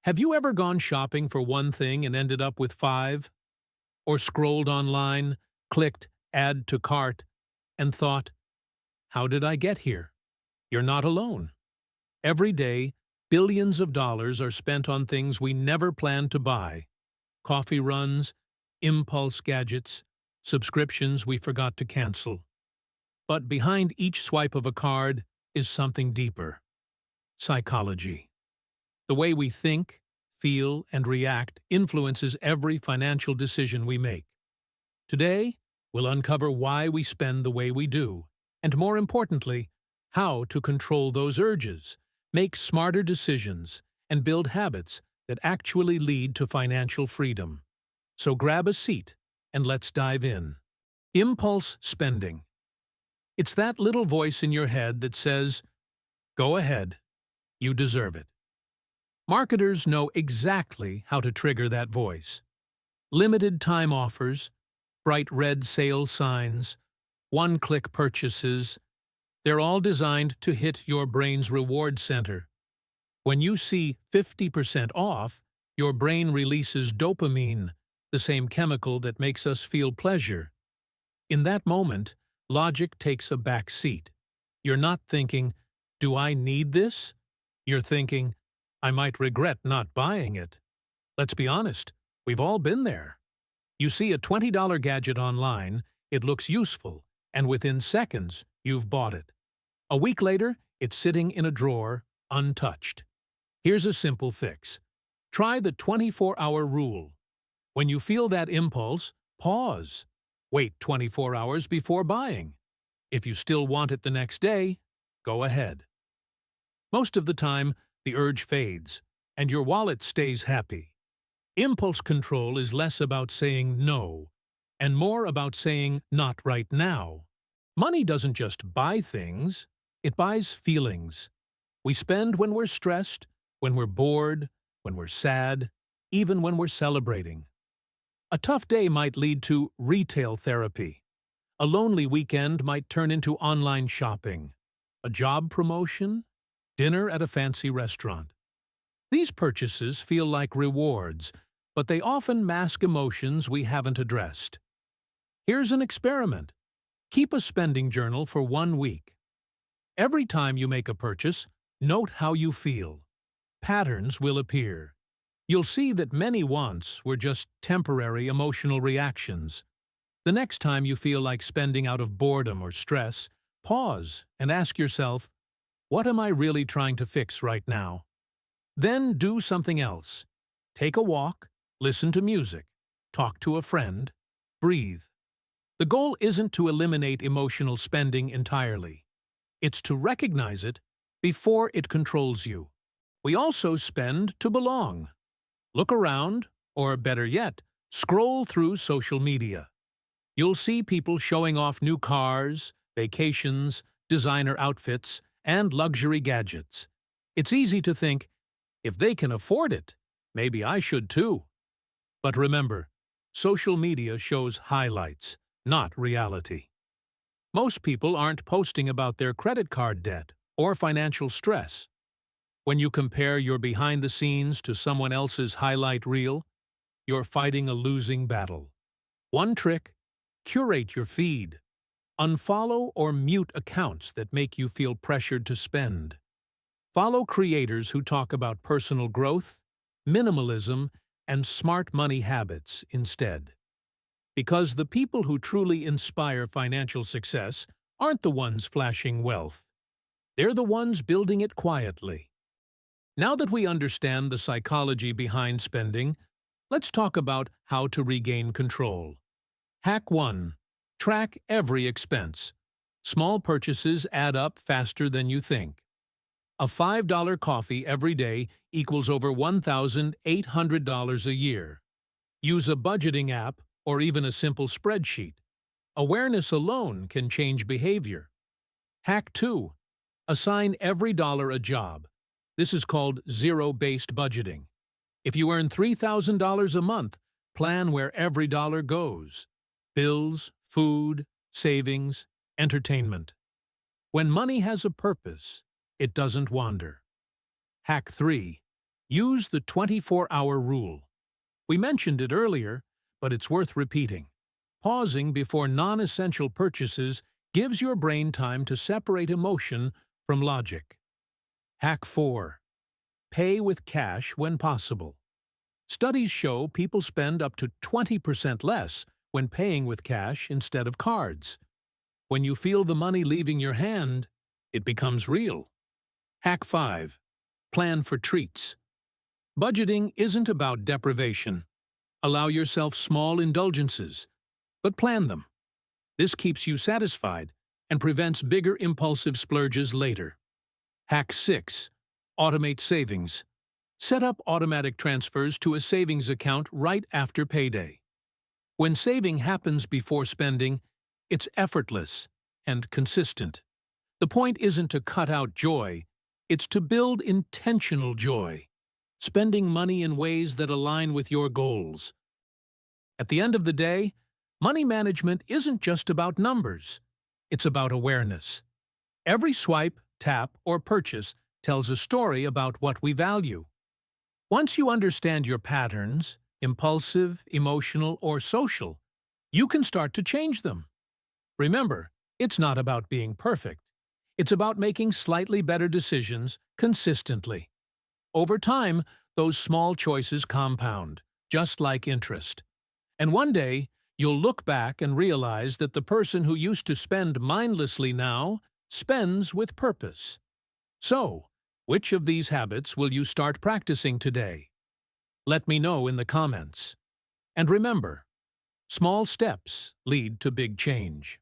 Have you ever gone shopping for one thing and ended up with five? Or scrolled online, clicked Add to Cart, and thought, how did I get here? You're not alone. Every day, billions of dollars are spent on things we never planned to buy. Coffee runs, impulse gadgets, subscriptions we forgot to cancel. But behind each swipe of a card is something deeper. Psychology. The way we think, feel, and react influences every financial decision we make. Today, we'll uncover why we spend the way we do, and more importantly, how to control those urges, make smarter decisions, and build habits that actually lead to financial freedom. So grab a seat and let's dive in. Impulse spending. It's that little voice in your head that says, "Go ahead, you deserve it." Marketers know exactly how to trigger that voice. Limited time offers, bright red sale signs, one-click purchases, they're all designed to hit your brain's reward center. When you see 50% off, your brain releases dopamine, the same chemical that makes us feel pleasure. In that moment, logic takes a back seat. You're not thinking, "Do I need this?" You're thinking, "I might regret not buying it." Let's be honest, we've all been there. You see a $20 gadget online, it looks useful, and within seconds, you've bought it. A week later, it's sitting in a drawer, untouched. Here's a simple fix. Try the 24-hour rule. When you feel that impulse, pause. Wait 24 hours before buying. If you still want it the next day, go ahead. Most of the time, the urge fades, and your wallet stays happy. Impulse control is less about saying no, and more about saying not right now. Money doesn't just buy things, it buys feelings. We spend when we're stressed, when we're bored, when we're sad, even when we're celebrating. A tough day might lead to retail therapy. A lonely weekend might turn into online shopping. A job promotion, dinner at a fancy restaurant. These purchases feel like rewards, but they often mask emotions we haven't addressed. Here's an experiment. Keep a spending journal for 1 week. Every time you make a purchase, note how you feel. Patterns will appear. You'll see that many wants were just temporary emotional reactions. The next time you feel like spending out of boredom or stress, pause and ask yourself, what am I really trying to fix right now? Then do something else. Take a walk, listen to music, talk to a friend, breathe. The goal isn't to eliminate emotional spending entirely. It's to recognize it before it controls you. We also spend to belong. Look around, or better yet, scroll through social media. You'll see people showing off new cars, vacations, designer outfits, and luxury gadgets. It's easy to think, if they can afford it, maybe I should too. But remember, social media shows highlights, not reality. Most people aren't posting about their credit card debt or financial stress. When you compare your behind the scenes to someone else's highlight reel, you're fighting a losing battle. One trick: curate your feed. Unfollow or mute accounts that make you feel pressured to spend. Follow creators who talk about personal growth, minimalism, and smart money habits instead. Because the people who truly inspire financial success aren't the ones flashing wealth. They're the ones building it quietly. Now that we understand the psychology behind spending, let's talk about how to regain control. Hack 1. Track every expense. Small purchases add up faster than you think. A $5 coffee every day equals over $1,800 a year. Use a budgeting app or even a simple spreadsheet. Awareness alone can change behavior. Hack 2. Assign every dollar a job. This is called zero-based budgeting. If you earn $3,000 a month, plan where every dollar goes. Bills, food, savings, entertainment. When money has a purpose, it doesn't wander. Hack 3. Use the 24-hour rule. We mentioned it earlier, but it's worth repeating. Pausing before non-essential purchases gives your brain time to separate emotion from logic. Hack 4. Pay with cash when possible. Studies show people spend up to 20% less when paying with cash instead of cards. When you feel the money leaving your hand, it becomes real. Hack 5. Plan for treats. Budgeting isn't about deprivation. Allow yourself small indulgences, but plan them. This keeps you satisfied and prevents bigger impulsive splurges later. Hack 6. Automate savings. Set up automatic transfers to a savings account right after payday. When saving happens before spending, it's effortless and consistent. The point isn't to cut out joy, it's to build intentional joy, spending money in ways that align with your goals. At the end of the day, money management isn't just about numbers, it's about awareness. Every swipe, tap, or purchase tells a story about what we value. Once you understand your patterns, impulsive, emotional, or social, you can start to change them. Remember, it's not about being perfect. It's about making slightly better decisions consistently. Over time, those small choices compound, just like interest. And one day, you'll look back and realize that the person who used to spend mindlessly now spends with purpose. So, which of these habits will you start practicing today? Let me know in the comments. And remember, small steps lead to big change.